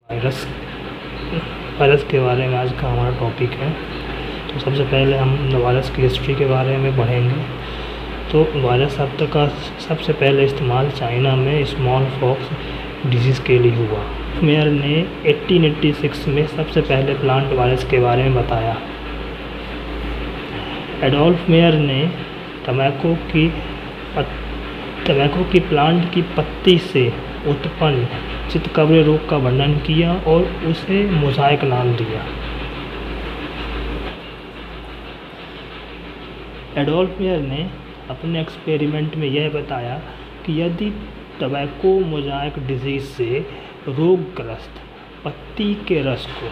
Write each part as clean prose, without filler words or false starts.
Virus virus के बारे में आज का हमारा टॉपिक है। तो सबसे पहले हम वायरस की हिस्ट्री के बारे में पढ़ेंगे। तो वायरस शब्द का सबसे पहले इस्तेमाल चाइना में स्मॉल पॉक्स डिजीज़ के लिए हुआ। मेयर ने 1886 में सबसे पहले प्लांट वायरस के बारे में बताया। एडोल्फ मेयर ने तंबाकू की प्लांट की पत्ती से उत्पन्न चितकबरे रोग का वर्णन किया और उसे मोज़ाइक नाम दिया। एडोल्फ मेयर ने अपने एक्सपेरिमेंट में यह बताया कि यदि टबैको मोज़ाइक डिजीज़ से रोगग्रस्त पत्ती के रस को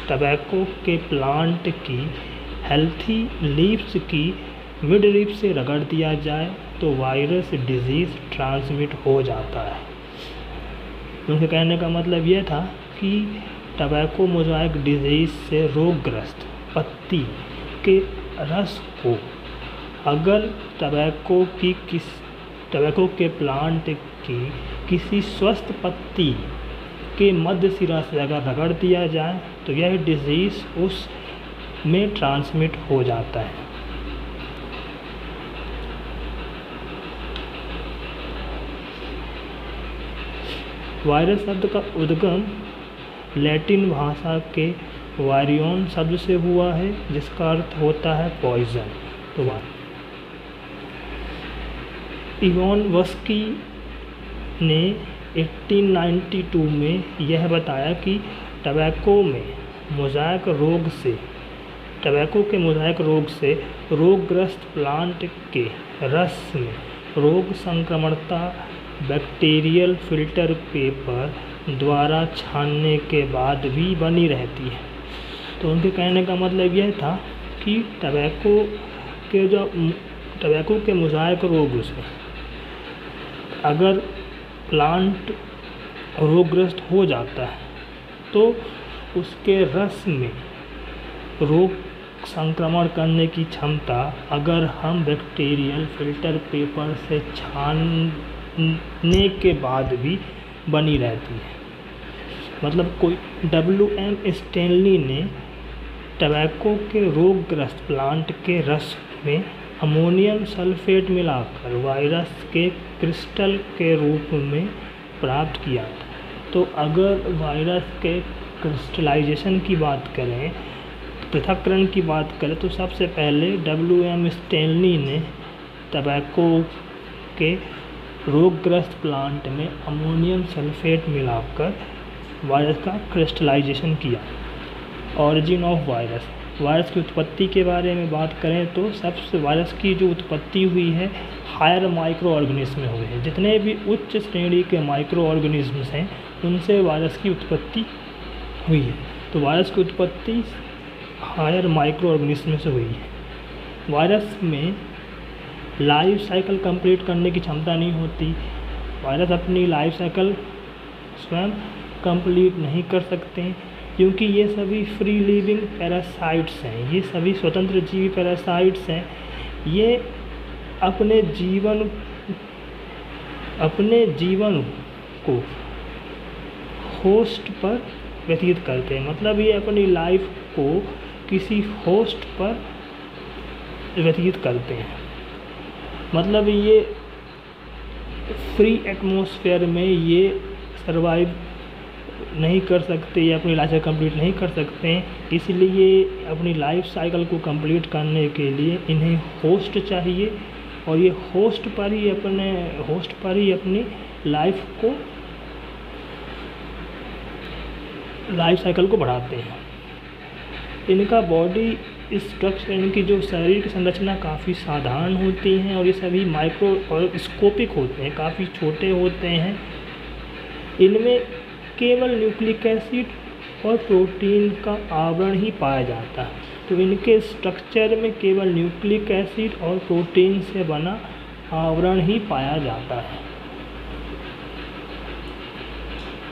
टबैको के प्लांट की हेल्थी लीव्स की मिडरिप से रगड़ दिया जाए तो वायरस डिजीज़ ट्रांसमिट हो जाता है। उनके कहने का मतलब यह था कि टबैको मोज़ाइक डिजीज़ से रोगग्रस्त पत्ती के रस को अगर टबैको के प्लांट की किसी स्वस्थ पत्ती के मध्य सिरा से अगर रगड़ दिया जाए तो यह डिजीज़ उस में ट्रांसमिट हो जाता है। वायरस शब्द का उद्गम लैटिन भाषा के वायरियन शब्द से हुआ है जिसका अर्थ होता है पॉइजन। तो इवान वस्की ने 1892 में यह बताया कि टबैको के मोज़ाइक रोग से रोगग्रस्त प्लांट के रस में रोग संक्रमणता बैक्टीरियल फिल्टर पेपर द्वारा छानने के बाद भी बनी रहती है। तो उनके कहने का मतलब यह था कि टबैको के मोज़ाइक रोग से अगर प्लांट रोगग्रस्त हो जाता है तो उसके रस में रोग संक्रमण करने की क्षमता अगर हम बैक्टीरियल फिल्टर पेपर से छानने के बाद भी बनी रहती है। मतलब कोई WM स्टैनली ने टबैको के रोगग्रस्त प्लांट के रस में अमोनियम सल्फेट मिलाकर वायरस के क्रिस्टल के रूप में प्राप्त किया था। तो अगर वायरस के क्रिस्टलाइजेशन की बात करें, पृथक्करण की बात करें, तो सबसे पहले WM स्टैनली ने टबैको के रोगग्रस्त प्लांट में अमोनियम सल्फेट मिलाकर वायरस का क्रिस्टलाइजेशन किया। ऑरिजिन ऑफ वायरस की उत्पत्ति के बारे में बात करें तो सबसे वायरस की जो उत्पत्ति हुई है हायर माइक्रो ऑर्गेनिज्म में हुई है। जितने भी उच्च श्रेणी के माइक्रो ऑर्गेनिज्म्स हैं उनसे वायरस की उत्पत्ति हुई है। तो वायरस की उत्पत्ति हायर माइक्रो ऑर्गेनिज्म से हुई है। वायरस में लाइफ साइकिल कंप्लीट करने की क्षमता नहीं होती। वायरस अपनी लाइफ साइकिल स्वयं कंप्लीट नहीं कर सकते हैं क्योंकि ये सभी फ्री लिविंग पैरासाइट्स हैं। ये सभी स्वतंत्र जीवी पैरासाइट्स हैं। ये अपने जीवन को होस्ट पर व्यतीत करते हैं। मतलब ये अपनी लाइफ को किसी होस्ट पर व्यतीत करते हैं। मतलब ये फ्री एटमॉस्फेयर में ये सर्वाइव नहीं कर सकते या अपनी लाइफ साइकिल कंप्लीट नहीं कर सकते हैं। इसलिए अपनी लाइफ साइकिल को कंप्लीट करने के लिए इन्हें होस्ट चाहिए और ये होस्ट पर ही अपनी लाइफ साइकिल को बढ़ाते हैं। इनका बॉडी स्ट्रक्चर, इनकी जो शरीर की संरचना काफ़ी साधारण होती हैं और ये सभी माइक्रो और स्कोपिक होते हैं, काफ़ी छोटे होते हैं। इनमें केवल न्यूक्लिक एसिड और प्रोटीन का आवरण ही पाया जाता है। तो इनके स्ट्रक्चर में केवल न्यूक्लिक एसिड और प्रोटीन से बना आवरण ही पाया जाता है।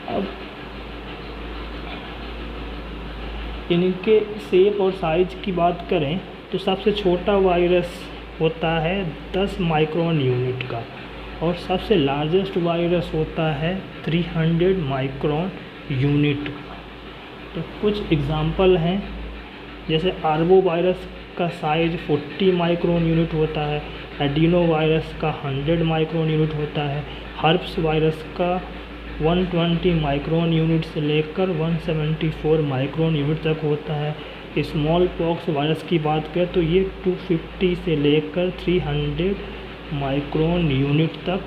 अब इनके शेप और साइज की बात करें तो सबसे छोटा वायरस होता है 10 माइक्रोन यूनिट का और सबसे लार्जेस्ट वायरस होता है 300 माइक्रोन यूनिट का। तो कुछ एग्जांपल हैं, जैसे आर्बो वायरस का साइज 40 माइक्रोन यूनिट होता है, एडिनो वायरस का 100 माइक्रोन यूनिट होता है, हर्प्स वायरस का 120 माइक्रोन यूनिट से लेकर 174 माइक्रोन यूनिट तक होता है। स्मॉल पॉक्स वायरस की बात करें तो ये 250 से लेकर 300 माइक्रोन यूनिट तक।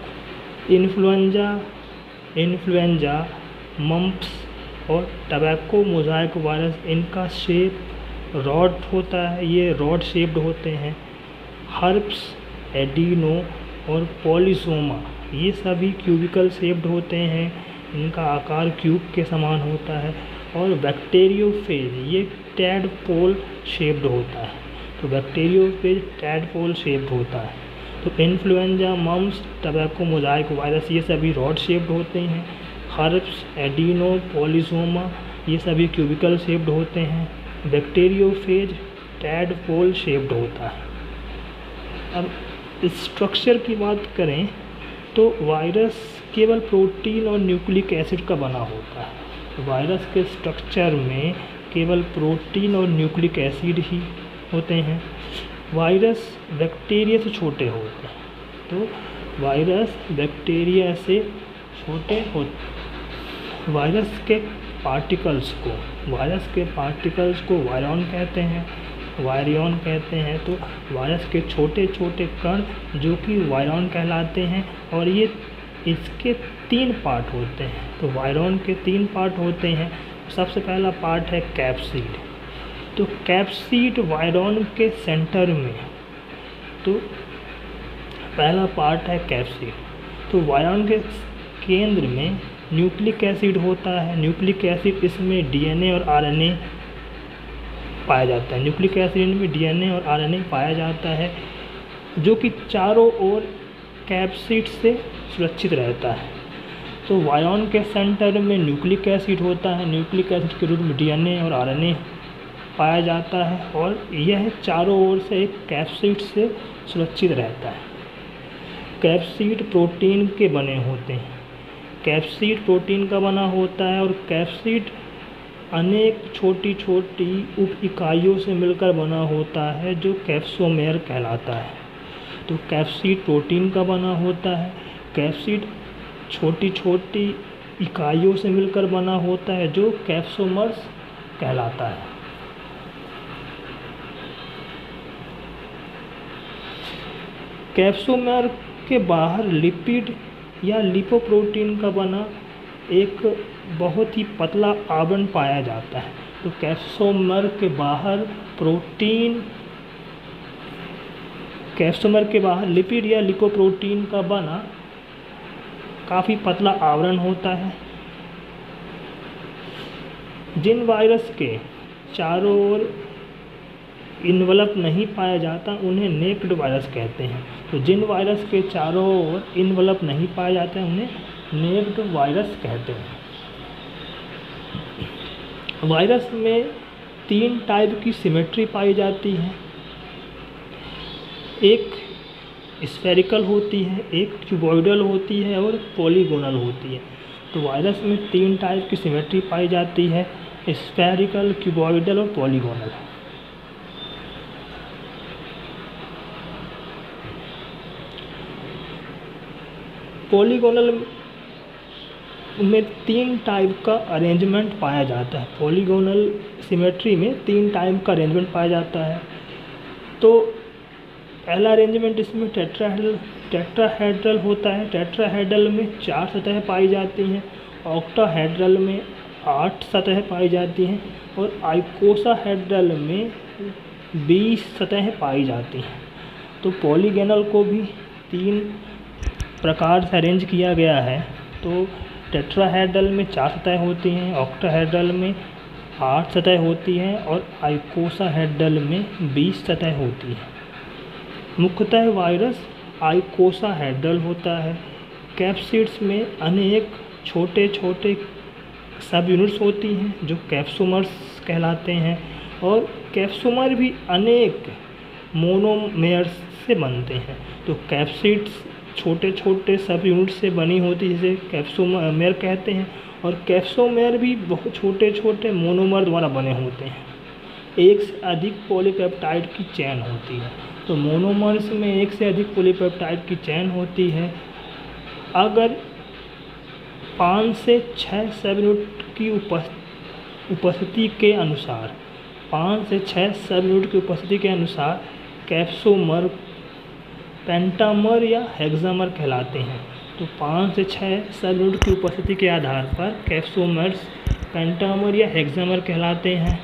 इन्फ्लुएंजा, मम्प्स और टबैको मोज़ाइक वायरस, इनका शेप रॉड होता है, ये रॉड शेप्ड होते हैं। हर्प्स, एडिनो और पॉलीसोमा ये सभी क्यूबिकल शेप्ड होते हैं, इनका आकार क्यूब के समान होता है। और बैक्टीरियोफेज ये टैडपोल शेप्ड होता है, तो बैक्टीरियोफेज टैडपोल शेप्ड होता है। तो influenza, mumps, tobacco mosaic virus ये सभी रॉड शेप्ड होते हैं। हर्प्स, एडिनो, पॉलीसोमा ये सभी क्यूबिकल शेप्ड होते हैं। बैक्टीरियोफेज टैडपोल शेप्ड होता है। अब स्ट्रक्चर की बात करें तो वायरस केवल प्रोटीन और न्यूक्लिक एसिड का बना होता है। वायरस के स्ट्रक्चर में केवल प्रोटीन और न्यूक्लिक एसिड ही होते हैं। वायरस बैक्टीरिया से छोटे होते हैं, तो वायरस बैक्टीरिया से छोटे होते। वायरस के पार्टिकल्स को वायरॉन कहते हैं। तो वायरस के छोटे छोटे कण जो कि वायरॉन कहलाते हैं, और ये इसके 3 पार्ट होते हैं। तो वायरॉन के 3 पार्ट होते हैं। सबसे पहला पार्ट है कैप्सिड। तो कैप्सिड वायरॉन के सेंटर में, तो पहला पार्ट है कैप्सिड। तो वायरॉन के केंद्र में न्यूक्लिक एसिड होता है। न्यूक्लिक एसिड इसमें डीएनए और आरएनए पाया जाता है। न्यूक्लिक एसिड में डीएनए और आरएनए पाया जाता है, जो कि चारों ओर कैप्सिड से सुरक्षित रहता है। तो वायरॉन के सेंटर में न्यूक्लिक एसिड होता है। न्यूक्लिक एसिड के रूप में डीएनए और आरएनए पाया जाता है, और यह चारों ओर से एक कैप्सिड से सुरक्षित रहता है। कैप्सिड प्रोटीन के बने होते हैं। कैप्सिड प्रोटीन का बना होता है, और कैप्सिड अनेक छोटी छोटी उप इकाइयों से मिलकर बना होता है, जो कैप्सोमेर कहलाता है। तो कैप्सिड प्रोटीन का बना होता है। कैप्सिड छोटी छोटी इकाइयों से मिलकर बना होता है, जो कैप्सोमर्स कहलाता है। कैप्सोमेर के बाहर लिपिड या लिपोप्रोटीन का बना एक बहुत ही पतला आवरण पाया जाता है। तो कैप्सोमेर के बाहर लिपिड या लिपोप्रोटीन का बना काफ़ी पतला आवरण होता है। जिन वायरस के चारों ओर इन्वलप नहीं पाया जाता उन्हें नेक्ड वायरस कहते हैं। तो जिन वायरस के चारों ओर इन्वलप नहीं पाया जाता है उन्हें नेक्ड वायरस कहते हैं। वायरस में 3 टाइप की सिमेट्री पाई जाती है। एक स्फेरिकल होती है, एक क्यूबॉइडल होती है, और पॉलीगोनल होती है। तो वायरस में 3 टाइप की सिमेट्री पाई जाती है, स्फेरिकल, क्यूबॉइडल और पॉलीगोनल। पॉलीगोनल में 3 टाइप का अरेंजमेंट पाया जाता है। पॉलीगोनल सिमेट्री में 3 टाइप का अरेंजमेंट पाया जाता है। तो पहला अरेंजमेंट इसमें टेट्राहेड्रल होता है। टेट्राहेड्रल में 4 सतह पाई जाती हैं। ऑक्टाहेड्रल में 8 सतह पाई जाती हैं, और आइकोसाहेड्रल में 20 सतह पाई जाती हैं। तो पॉलीगोनल को भी 3 प्रकार से अरेंज किया गया है। तो टेट्राहेड्रल में 4 सतह होती हैं, ऑक्टाहेड्रल में 8 सतह होती हैं, और आइकोसाहेड्रल में 20 सतह होती हैं। मुख्यतः वायरस आइकोसाहेड्रल होता है। कैप्सिड्स में अनेक छोटे छोटे सब यूनिट्स होती हैं जो कैप्सोमर्स कहलाते हैं, और कैप्सोमर भी अनेक मोनोमेर्स से बनते हैं। तो कैप्सिड्स छोटे छोटे सब यूनिट से बनी होती है, जिसे कैप्सोमेर कहते हैं, और कैप्सोमेर भी बहुत छोटे छोटे मोनोमर द्वारा बने होते हैं। एक से अधिक पॉलीपेप्टाइड की चेन होती है। तो मोनोमर्स में एक से अधिक पॉलीपेप्टाइड की चेन होती है। अगर 5 से 6 सब यूनिट की उपस्थिति के अनुसार 5 से 6 सब यूनिट की उपस्थिति के अनुसार कैप्सोमर पेंटामर या हेक्सामर कहलाते हैं। तो 5 से 6 सब यूनिट की उपस्थिति के आधार पर कैप्सोमर्स पेंटामर या हेक्सामर कहलाते हैं।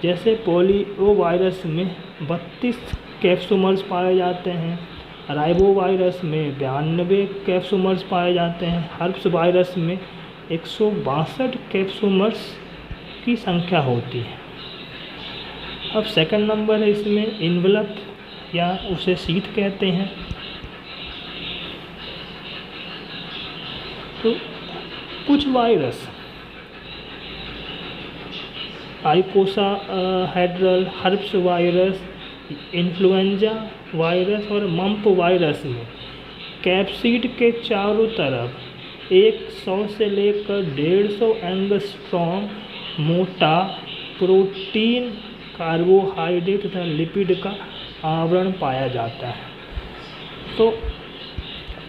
जैसे पोलियो वायरस में 32 कैप्सोमर्स पाए जाते हैं, राइबो वायरस में 92 कैप्सोमर्स पाए जाते हैं, हर्प्स वायरस में 162 कैप्सोमर्स की संख्या होती है। अब सेकंड नंबर है इसमें इन्वलप या उसे शीट कहते हैं। तो कुछ virus icosahedral, herpes virus, influenza virus और मम्प वायरस में कैप्सिड के चारों तरफ 100 से लेकर 150 एंगस्ट्रॉम मोटा प्रोटीन, कार्बोहाइड्रेट तथा लिपिड का आवरण पाया जाता है। तो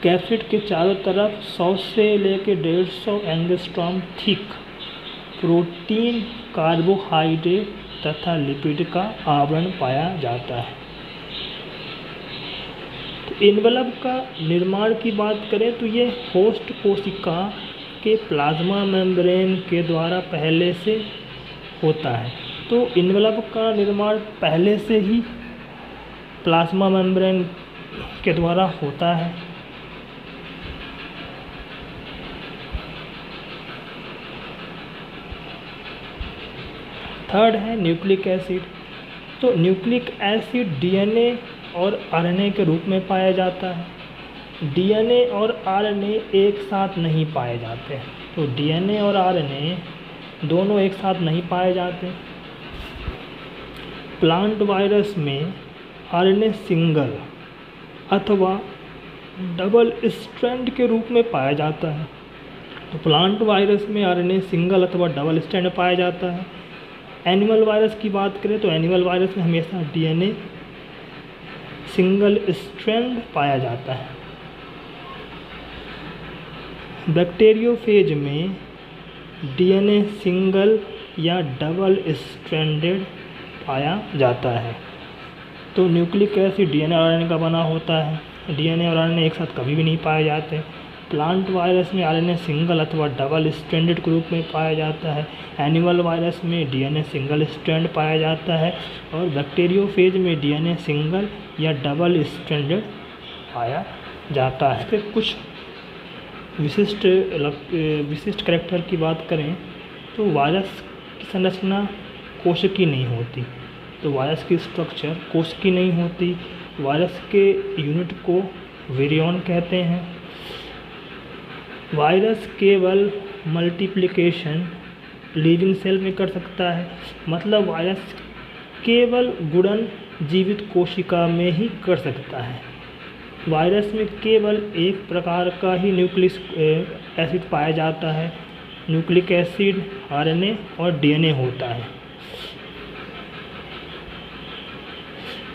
कैप्सिड के चारों तरफ 100 से लेकर 150 एंगस्ट्रॉम थिक प्रोटीन, कार्बोहाइड्रेट तथा लिपिड का आवरण पाया जाता है। तो इन्वलप का निर्माण की बात करें तो ये होस्ट कोशिका के प्लाज्मा मेम्ब्रेन के द्वारा पहले से होता है। तो इन्वलप का निर्माण पहले से ही प्लाज्मा मेम्ब्रेन के द्वारा होता है। थर्ड है न्यूक्लिक एसिड। तो न्यूक्लिक एसिड डीएनए और आरएनए के रूप में पाया जाता है। डीएनए और आरएनए एक साथ नहीं पाए जाते हैं। तो डीएनए और आरएनए दोनों एक साथ नहीं पाए जाते। प्लांट वायरस में आरएनए सिंगल अथवा डबल स्ट्रैंड के रूप में पाया जाता है। तो प्लांट वायरस में आरएनए सिंगल अथवा डबल स्ट्रैंड पाया जाता है। एनिमल वायरस की बात करें तो एनिमल वायरस में हमेशा डीएनए सिंगल स्ट्रैंड पाया जाता है। बैक्टीरियोफेज में डीएनए सिंगल या डबल स्ट्रैंडेड पाया जाता है। तो न्यूक्लिक एसिड डीएनए और आरएनए का बना होता है। डीएनए और आरएनए एक साथ कभी भी नहीं पाए जाते। प्लांट वायरस में आरएनए सिंगल अथवा डबल स्ट्रैंडेड के रूप में पाया जाता है। एनिमल वायरस में डीएनए सिंगल स्ट्रैंड पाया जाता है और बैक्टीरियोफेज में डीएनए सिंगल या डबल स्ट्रैंडेड पाया जाता है। इसके कुछ विशिष्ट कैरेक्टर की बात करें तो वायरस की संरचना कोशिकी नहीं होती। तो वायरस की स्ट्रक्चर कोशिकी नहीं होती। वायरस के यूनिट को विरियन कहते हैं। वायरस केवल मल्टीप्लिकेशन लिविंग सेल में कर सकता है। मतलब वायरस केवल गुणन जीवित कोशिका में ही कर सकता है। वायरस में केवल एक प्रकार का ही न्यूक्लिक एसिड पाया जाता है। न्यूक्लिक एसिड आरएनए और डीएनए होता है।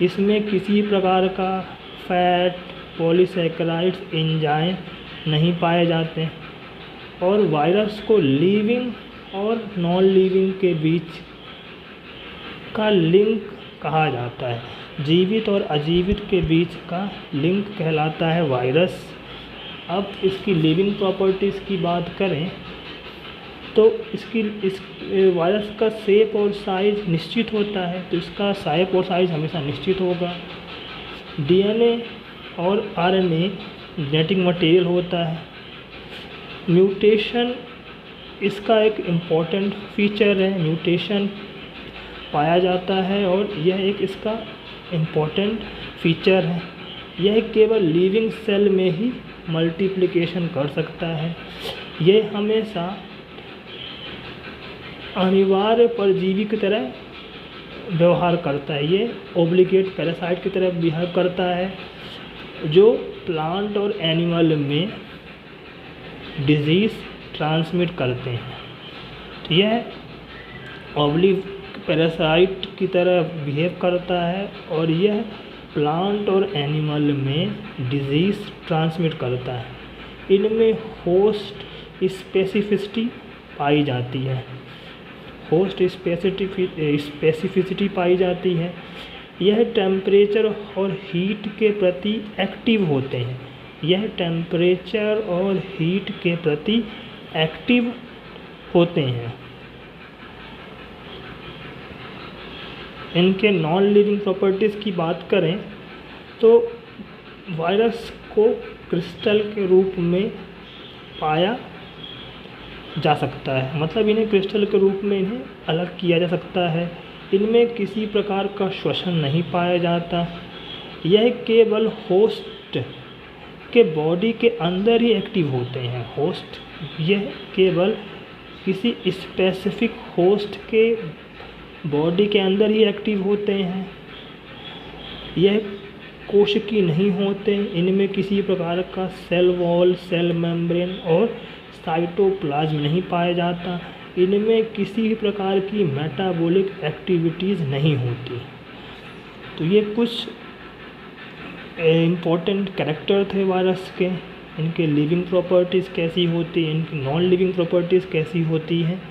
इसमें किसी प्रकार का फैट, पॉलीसैकेराइड्स, एंजाइम नहीं पाए जाते और वायरस को लिविंग और नॉन लिविंग के बीच का लिंक कहा जाता है। जीवित और अजीवित के बीच का लिंक कहलाता है वायरस। अब इसकी लिविंग प्रॉपर्टीज़ की बात करें तो इस वायरस का शेप और साइज़ निश्चित होता है। तो इसका शेप और साइज़ हमेशा निश्चित होगा। डीएनए और आरएनए जेनेटिक मटेरियल होता है। म्यूटेशन इसका एक इम्पॉर्टेंट फीचर है। म्यूटेशन पाया जाता है और यह एक इसका इम्पॉर्टेंट फीचर है। यह केवल लिविंग सेल में ही मल्टीप्लिकेशन कर सकता है। यह हमेशा अनिवार्य परजीवी की तरह व्यवहार करता है। ये ओब्लिगेट पैरासाइट की तरह बिहेव करता है जो प्लांट और एनिमल में डिजीज़ ट्रांसमिट करते हैं। तो यह ऑब्लिव पैरासाइट की तरह बिहेव करता है और यह प्लांट और एनिमल में डिजीज़ ट्रांसमिट करता है। इनमें होस्ट स्पेसिफिसिटी पाई जाती है, होस्ट स्पेसिफिसिटी पाई जाती है। यह टेम्परेचर और हीट के प्रति एक्टिव होते हैं, यह टेम्परेचर और हीट के प्रति एक्टिव होते हैं। इनके नॉन लिविंग प्रॉपर्टीज़ की बात करें तो वायरस को क्रिस्टल के रूप में पाया जा सकता है, मतलब इन्हें क्रिस्टल के रूप में इन्हें अलग किया जा सकता है। इनमें किसी प्रकार का श्वसन नहीं पाया जाता, यह केवल होस्ट के बॉडी के अंदर ही एक्टिव होते हैं। होस्ट यह केवल किसी स्पेसिफिक होस्ट के बॉडी के अंदर ही एक्टिव होते हैं। यह कोशिकी नहीं होते, इनमें किसी प्रकार का सेल वॉल, सेल मेम्ब्रेन और साइटोप्लाज्म नहीं पाया जाता। इनमें किसी भी प्रकार की मेटाबॉलिक एक्टिविटीज़ नहीं होती। तो ये कुछ इम्पोर्टेंट कैरेक्टर थे वायरस के। इनके लिविंग प्रॉपर्टीज़ कैसी होती हैं, इनकी नॉन लिविंग प्रॉपर्टीज़ कैसी होती हैं।